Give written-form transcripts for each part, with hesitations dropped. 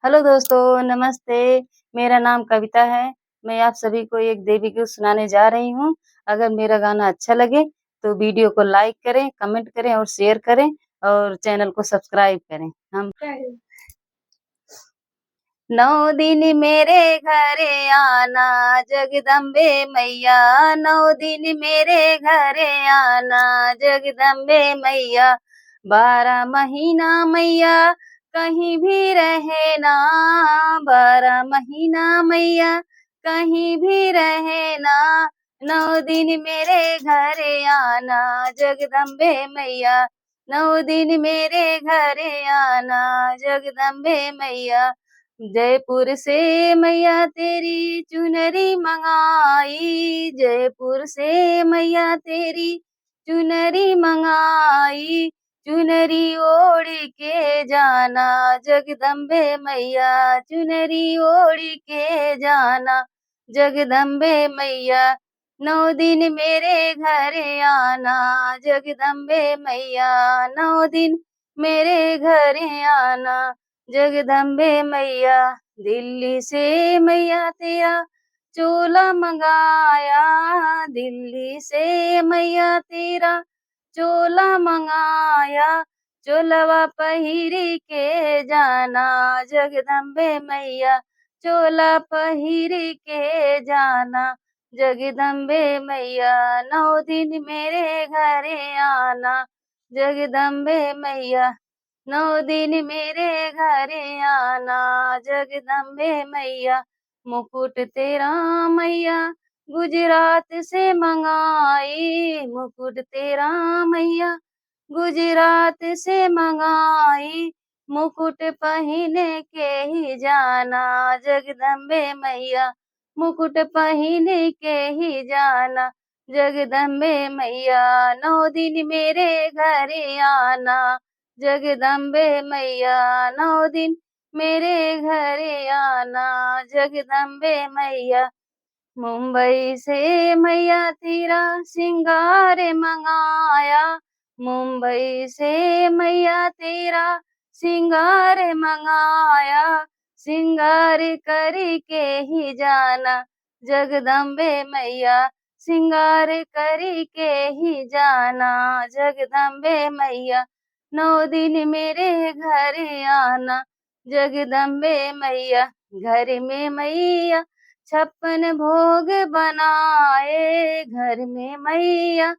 Hello दोस्तों, नमस्ते। मेरा नाम कविता है। मैं आप सभी को एक देवी गीत सुनाने जा रही हूँ। अगर मेरा गाना अच्छा लगे तो वीडियो को लाइक करें, कमेंट करें और शेयर करें और चैनल को सब्सक्राइब करें। हम 9 दिन मेरे घरे आना जगदम्बे मैया, 9 दिन मेरे घरे आना जगदम्बे मैया। 12 महीना मैया कहीं भी रहे ना, 12 महीना मैया कहीं भी रहे ना। 9 दिन मेरे घरे आना जगदम्बे मैया, 9 दिन मेरे घरे आना जगदम्बे मैया। जयपुर से मैया तेरी चुनरी मंगाई, जयपुर से मैया तेरी चुनरी मंगाई। चुनरी ओढ़ के जाना जगदम्बे मैया, चुनरी ओढ़ के जाना जगदम्बे मैया। 9 दिन मेरे घरे आना जगदम्बे मैया, 9 दिन मेरे घरे आना जगदम्बे मैया। दिल्ली से मैया तेरा चोला मंगाया, दिल्ली से मैया तेरा चोला मंगाया। चोलवा पहिर के जाना जगदम्बे मैया, चोला पहिर के जाना जगदम्बे मैया। 9 दिन मेरे घरे आना जगदम्बे मैया, 9 दिन मेरे घरे आना जगदम्बे मैया। मुकुट तेरा मैया गुजरात से मंगाई, मुकुट तेरा मैया गुजरात से मंगाई। मुकुट पहने के ही जाना जगदम्बे मैया, मुकुट पहने के ही जाना जगदम्बे मैया। 9 दिन मेरे घरे आना जगदम्बे मैया, 9 दिन मेरे घरे आना जगदम्बे मैया। मुंबई से मैया तेरा सिंगार मंगाया, मुंबई से मैया तेरा सिंगार मंगाया। सिंगार करके ही जाना जगदम्बे मैया, सिंगार करके ही जाना जगदम्बे मैया। 9 दिन मेरे घरे आना जगदम्बे मैया। घर में मैया 56 भोग बनाए, घर में मैया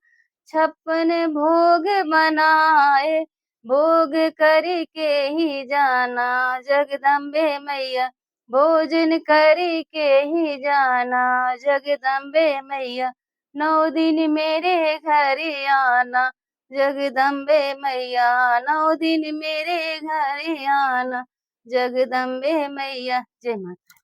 56 भोग बनाए। भोग करके ही जाना जगदम्बे मैया, भोजन करके ही जाना जगदम्बे मैया। 9 दिन मेरे घरे आना जगदम्बे मैया, 9 दिन मेरे घरे आना जगदम्बे मैया। जय माता।